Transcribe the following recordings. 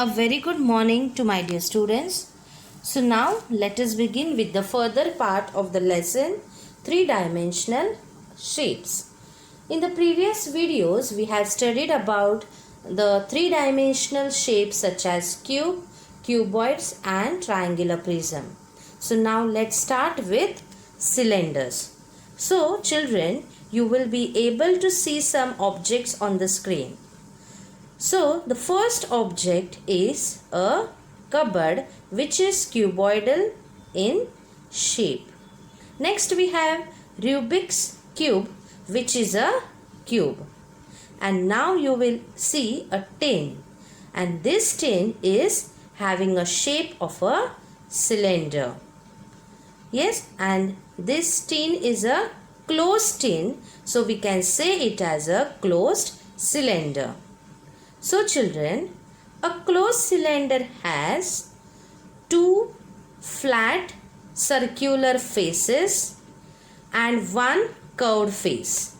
A very good morning to my dear students. So now let us begin with the further part of the lesson three-dimensional shapes. In the previous videos we have studied about the three-dimensional shapes such as cube, cuboids and triangular prism. So now let's start with cylinders. So children, you will be able to see some objects on the screen. So the first object is a cupboard which is cuboidal in shape. Next we have Rubik's cube which is a cube. And now you will see a tin, and this tin is having a shape of a cylinder. Yes, and this tin is a closed tin, so we can say it as a closed cylinder. So children, a closed cylinder has two flat circular faces and one curved face.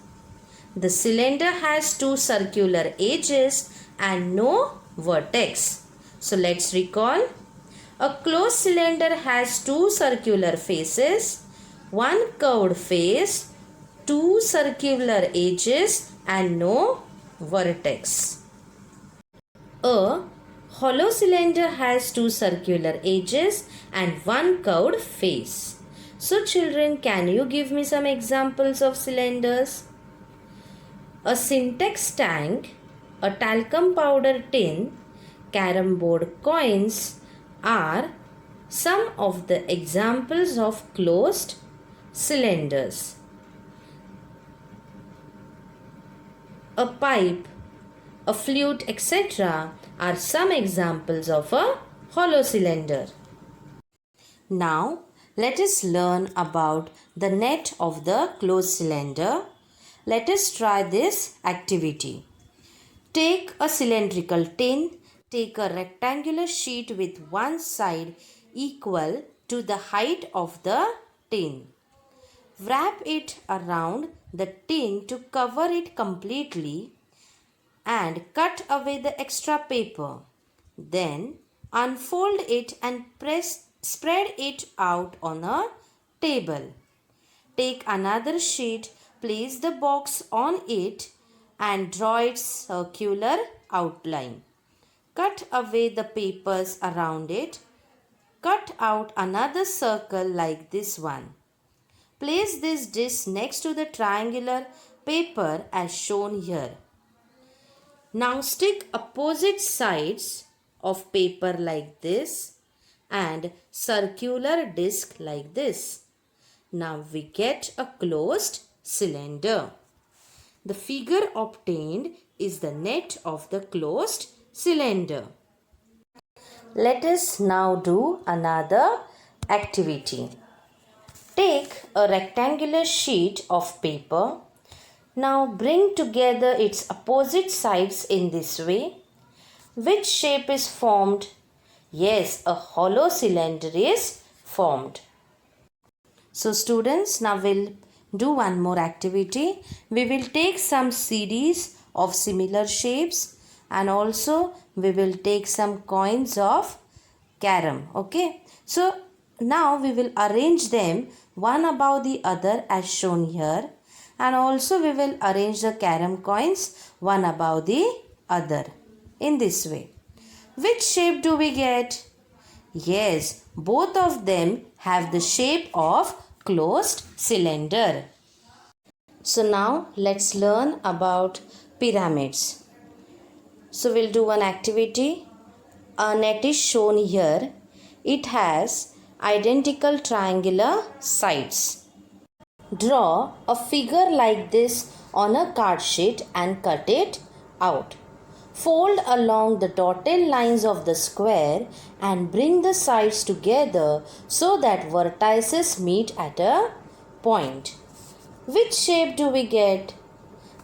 The cylinder has two circular edges and no vertex. So let's recall. A closed cylinder has two circular faces, one curved face, two circular edges and no vertex. A hollow cylinder has two circular edges and one curved face. So children, can you give me some examples of cylinders? A Syntex tank, a talcum powder tin, carom board coins are some of the examples of closed cylinders. A pipe, a flute, etc. are some examples of a hollow cylinder. Now, let us learn about the net of the closed cylinder. Let us try this activity. Take a cylindrical tin. Take a rectangular sheet with one side equal to the height of the tin. Wrap it around the tin to cover it completely and cut away the extra paper. Then unfold it and spread it out on a table. Take another sheet, place the box on it and draw its circular outline. Cut away the papers around it. Cut out another circle like this one. Place this dish next to the triangular paper as shown here. Now stick opposite sides of paper like this and circular disc like this. Now we get a closed cylinder. The figure obtained is the net of the closed cylinder. Let us now do another activity. Take a rectangular sheet of paper. Now bring together its opposite sides in this way. Which shape is formed? Yes, a hollow cylinder is formed. So students, now we'll do one more activity. We will take some CDs of similar shapes and also we will take some coins of carom. Okay. So now we will arrange them one above the other as shown here. And also we will arrange the carom coins one above the other in this way. Which shape do we get? Yes, both of them have the shape of closed cylinder. So now let's learn about pyramids. So we'll do one activity. A net is shown here. It has identical triangular sides. Draw a figure like this on a card sheet and cut it out. Fold along the dotted lines of the square and bring the sides together so that vertices meet at a point. Which shape do we get?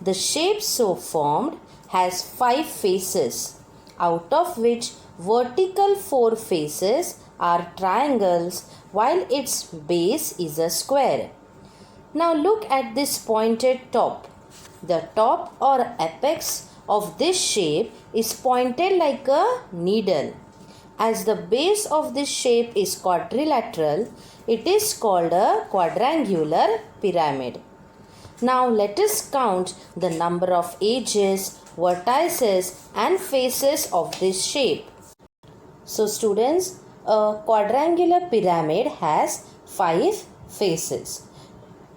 The shape so formed has 5 faces, out of which vertical 4 faces are triangles while its base is a square. Now look at this pointed top. The top or apex of this shape is pointed like a needle. As the base of this shape is quadrilateral, it is called a quadrangular pyramid. Now let us count the number of edges, vertices and faces of this shape. So students, a quadrangular pyramid has 5 faces.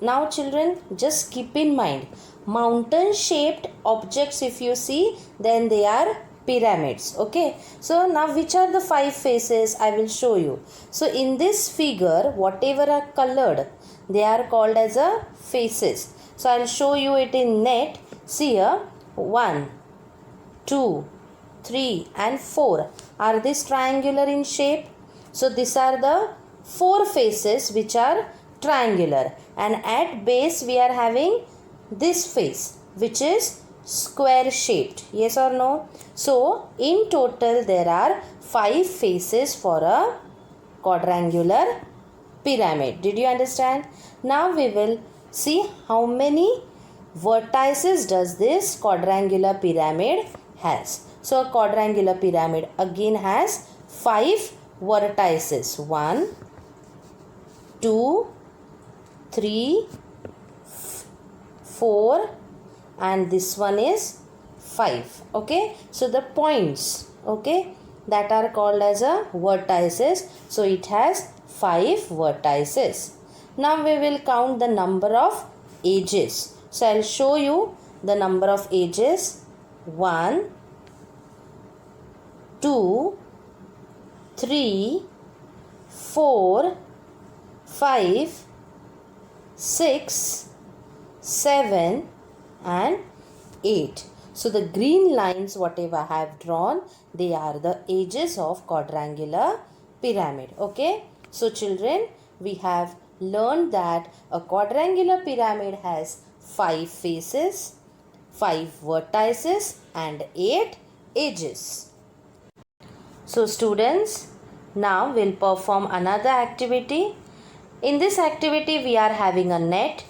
Now children, just keep in mind, mountain shaped objects if you see, then they are pyramids. Okay, so now which are the 5 faces? I will show you. So in this figure, whatever are colored, they are called as a faces. So I will show you it in net. See here, 1, 2, 3 and 4. Are these triangular in shape? So these are the 4 faces which are triangular, and at base we are having this face which is square shaped. Yes or no? So in total there are 5 faces for a quadrangular pyramid. Did you understand? Now we will see how many vertices does this quadrangular pyramid has. So a quadrangular pyramid again has 5 vertices. 1, 2, 3, 4 and this one is 5. Okay, so the points, okay, that are called as a vertices. So it has 5 vertices. Now we will count the number of edges. So I will show you the number of edges. 1, 2, 3, 4, 5, 6, 7 and 8. So the green lines whatever I have drawn, they are the edges of quadrangular pyramid. Okay. So children, we have learned that a quadrangular pyramid has 5 faces, 5 vertices and 8 edges. So students, now we'll perform another activity. In this activity we are having a net.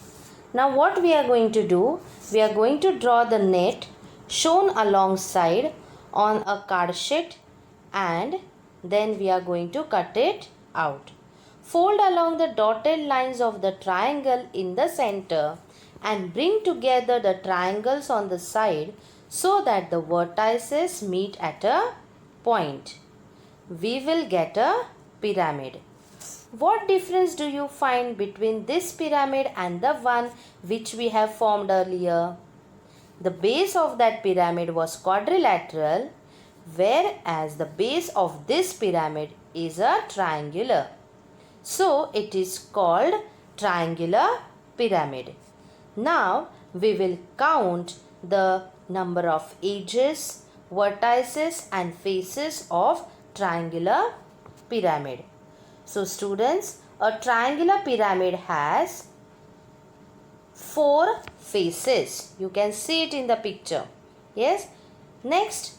Now what we are going to do, we are going to draw the net shown alongside on a card sheet and then we are going to cut it out. Fold along the dotted lines of the triangle in the center and bring together the triangles on the side so that the vertices meet at a point. We will get a pyramid. What difference do you find between this pyramid and the one which we have formed earlier? The base of that pyramid was quadrilateral, whereas the base of this pyramid is a triangular. So it is called triangular pyramid. Now we will count the number of edges, vertices and faces of triangular pyramid. So students, a triangular pyramid has 4 faces. You can see it in the picture. Yes. Next,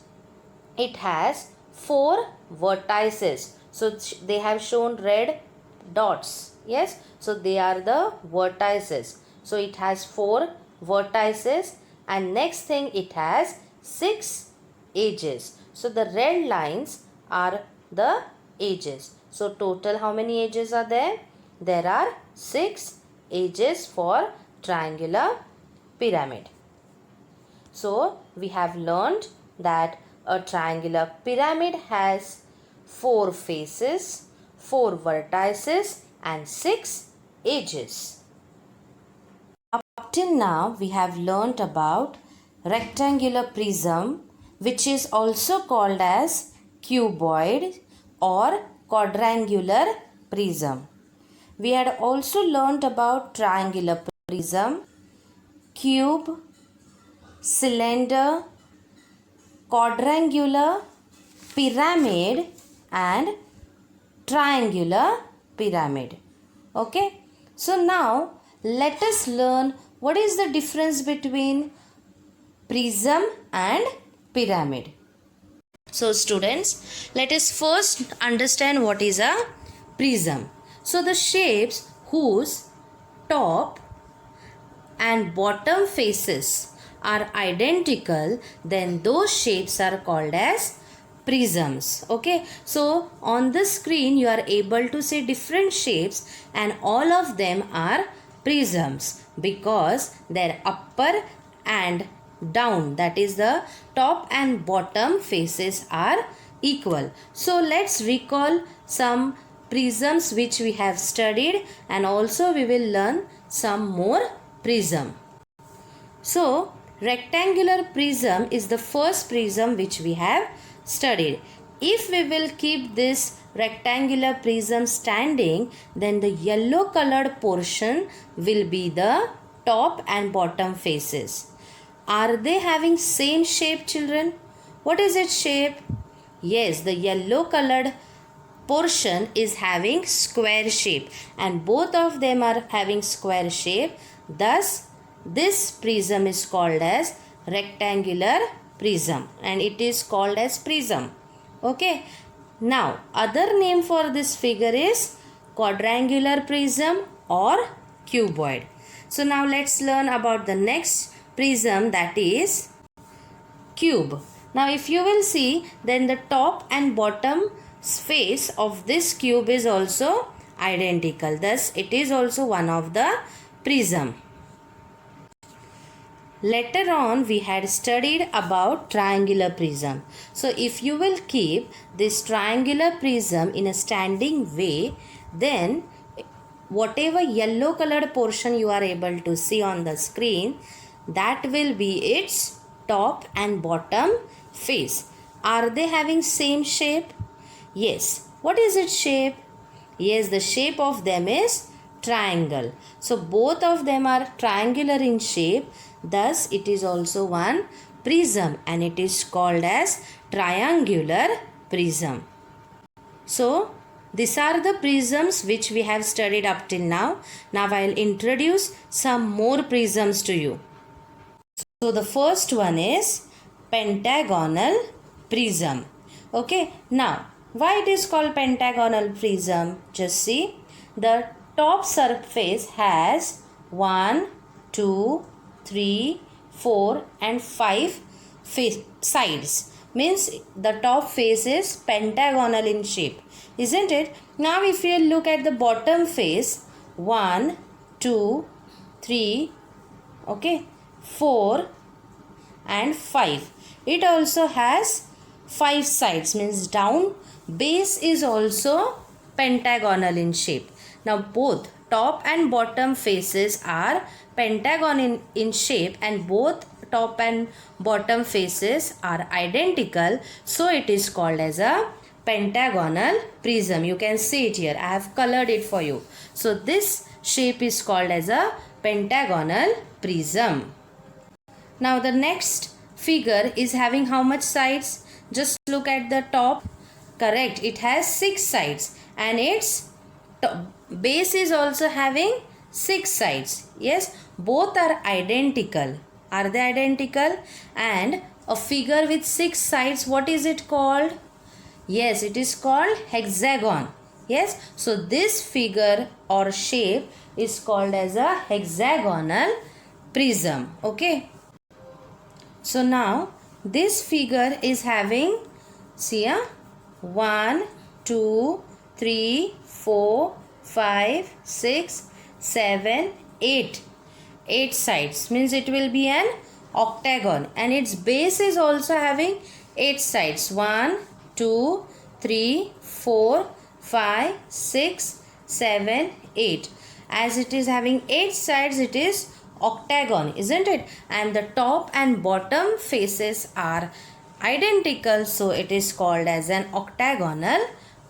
it has 4 vertices. So they have shown red dots. Yes. So they are the vertices. So it has 4 vertices and next thing it has 6 edges. So the red lines are the edges. So total how many edges are there? There are 6 edges for triangular pyramid. So we have learned that a triangular pyramid has 4 faces, 4 vertices and 6 edges. Up till now we have learnt about rectangular prism, which is also called as cuboid or quadrangular prism. We had also learnt about triangular prism, cube, cylinder, quadrangular, pyramid and triangular pyramid. Okay. So now let us learn what is the difference between prism and pyramid. So students, let us first understand what is a prism. So the shapes whose top and bottom faces are identical, then those shapes are called as prisms. Okay, so on the screen you are able to see different shapes and all of them are prisms because their upper and down, that is the top and bottom faces, are equal. So let's recall some prisms which we have studied and also we will learn some more prism. So rectangular prism is the first prism which we have studied. If we will keep this rectangular prism standing, then the yellow colored portion will be the top and bottom faces. Are they having same shape, children? What is its shape? Yes, the yellow colored portion is having square shape and both of them are having square shape. Thus, this prism is called as rectangular prism and it is called as prism. Okay. Now, other name for this figure is quadrangular prism or cuboid. So, now let's learn about the next prism, that is cube. Now if you will see, then the top and bottom face of this cube is also identical. Thus it is also one of the prism. Later on we had studied about triangular prism. So if you will keep this triangular prism in a standing way, then whatever yellow colored portion you are able to see on the screen, that will be its top and bottom face. Are they having same shape? Yes. What is its shape? Yes, the shape of them is triangle. So both of them are triangular in shape. Thus it is also one prism and it is called as triangular prism. So these are the prisms which we have studied up till now. Now I will introduce some more prisms to you. So the first one is pentagonal prism. Okay, now why it is called pentagonal prism? Just see, the top surface has 1, 2, 3, 4 and 5 sides. Means the top face is pentagonal in shape, isn't it? Now if you look at the bottom face, 1, 2, 3, okay, 4 and 5. It also has 5 sides, means down base is also pentagonal in shape. Now both top and bottom faces are pentagon in shape and both top and bottom faces are identical. So it is called as a pentagonal prism. You can see it here. I have colored it for you. So this shape is called as a pentagonal prism. Now the next figure is having how much sides? Just look at the top. Correct. It has 6 sides and its base is also having 6 sides. Yes, both are identical. Are they identical? And a figure with 6 sides, what is it called? Yes, it is called hexagon. Yes, so this figure or shape is called as a hexagonal prism. Okay. So now this figure is having, see, 1, 2, 3, 4, 5, 6, 7, 8. 8 sides, means it will be an octagon and its base is also having 8 sides. 1, 2, 3, 4, 5, 6, 7, 8. As it is having 8 sides, it is octagon, isn't it? And the top and bottom faces are identical, so it is called as an octagonal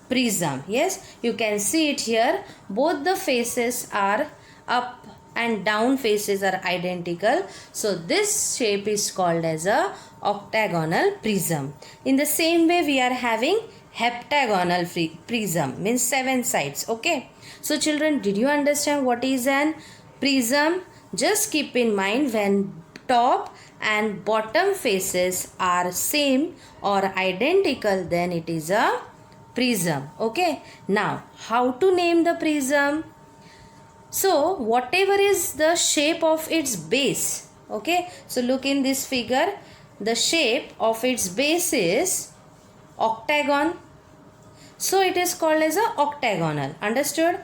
prism. Yes, you can see it here. Both the faces are up and down faces are identical, so this shape is called as a octagonal prism. In the same way, we are having heptagonal prism, means 7 sides. Okay, so children, did you understand what is an prism? Just keep in mind, when top and bottom faces are same or identical, then it is a prism. Okay, now how to name the prism? So whatever is the shape of its base, Okay, so look in this figure. The shape of its base is octagon. So it is called as a octagonal. Understood?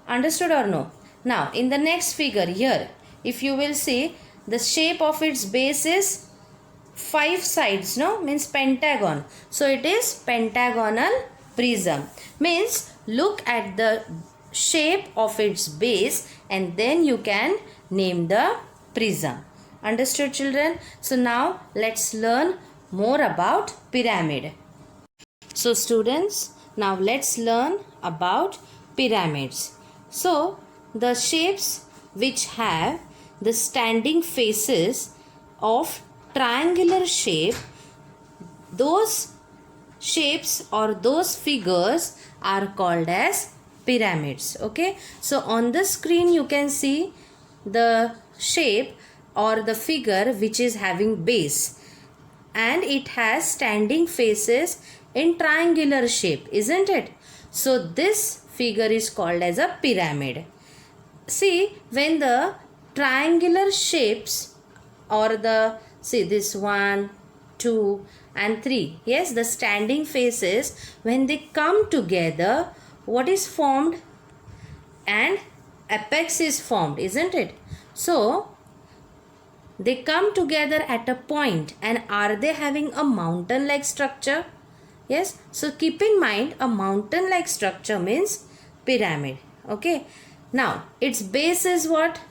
Understood or no? Now in the next figure here, if you will see, the shape of its base is 5 sides, no? Means pentagon. So it is pentagonal prism. Means look at the shape of its base and then you can name the prism. Understood, children? So now let's learn more about pyramid. So students, now let's learn about pyramids. So the shapes which have the standing faces of triangular shape, those shapes or those figures are called as pyramids. Okay, so on the screen you can see the shape or the figure which is having base and it has standing faces in triangular shape, isn't it? So this figure is called as a pyramid. See, when the triangular shapes or the, see this 1, 2 and 3, yes, the standing faces, when they come together, what is formed? And apex is formed, isn't it? So they come together at a point, and are they having a mountain like structure? Yes, so keep in mind a mountain like structure means pyramid. Okay, now its base is what?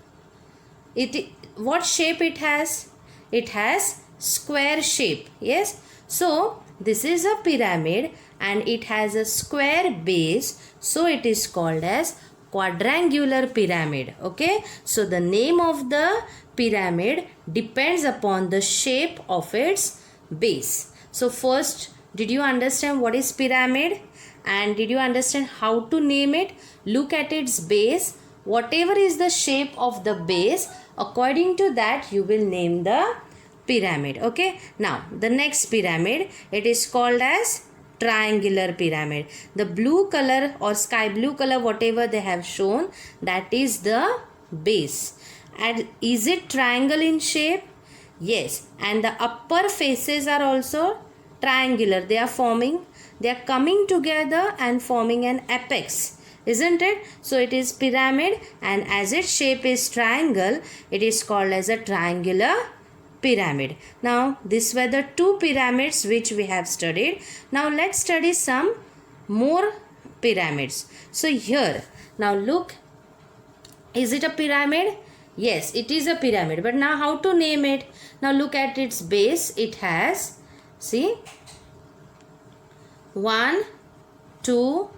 What shape it has? It has square shape. Yes, so this is a pyramid and it has a square base, so it is called as quadrangular pyramid. Okay, so the name of the pyramid depends upon the shape of its base. So first, did you understand what is pyramid? And did you understand how to name it? Look at its base. Whatever is the shape of the base, according to that you will name the pyramid. Okay, now the next pyramid, it is called as triangular pyramid. The blue color or sky blue color, whatever they have shown, that is the base. And is it triangle in shape? Yes, and the upper faces are also triangular. They are coming together and forming an apex, isn't it? So it is pyramid, and as its shape is triangle, it is called as a triangular pyramid. Now these were the two pyramids which we have studied. Now let's study some more pyramids. So here, now look, is it a pyramid? Yes, it is a pyramid, but now how to name it? Now look at its base. It has, see, 1, 2,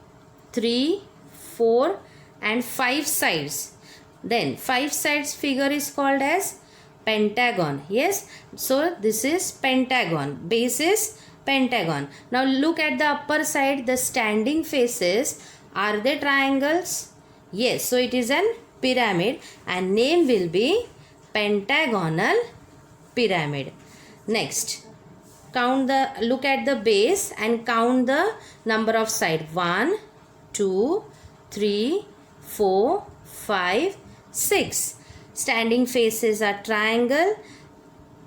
3, 4 and 5 sides. Then 5 sides figure is called as pentagon. Yes, so this is pentagon. Base is pentagon. Now look at the upper side. The standing faces, are they triangles? Yes, so it is an pyramid and name will be pentagonal pyramid. Next, look at the base and count the number of sides. 1, 2, 3, 4, 5, 6. Standing faces are triangle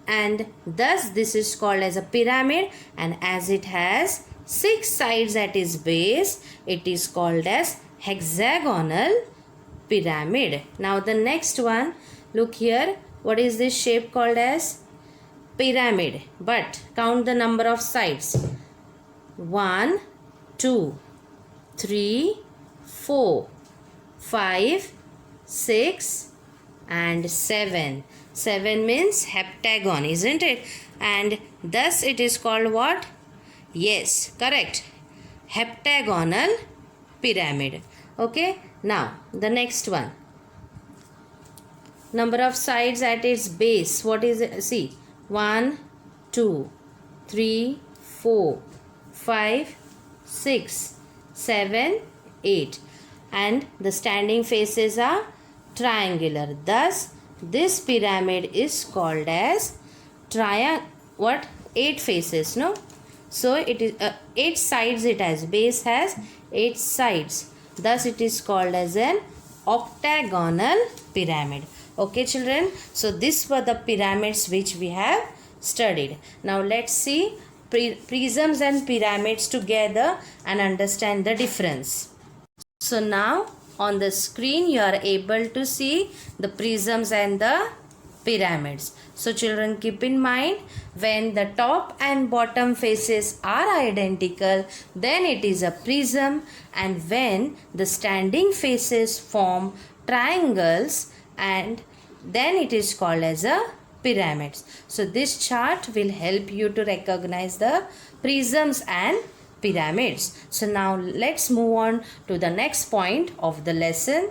and thus this is called as a pyramid, and as it has 6 sides at its base, it is called as hexagonal pyramid. Now the next one, look here, what is this shape called as? Pyramid, but count the number of sides. 1, 2, 3, 4, 5, 6 and 7. 7 means heptagon, isn't it? And thus it is called what? Yes, correct, heptagonal pyramid. Okay, now the next one, number of sides at its base, what is it? See, 1, 2, 3, 4, 5, 6, 7, 8, and the standing faces are triangular. Thus this pyramid is called as what? 8 faces, no? So it is 8 sides it has. Base has 8 sides. Thus it is called as an octagonal pyramid. Okay children, so these were the pyramids which we have studied. Now let's see prisms and pyramids together and understand the difference. So now on the screen you are able to see the prisms and the pyramids. So children, keep in mind, when the top and bottom faces are identical, then it is a prism, and when the standing faces form triangles, and then it is called as a pyramids. So this chart will help you to recognize the prisms and pyramids. So now let's move on to the next point of the lesson.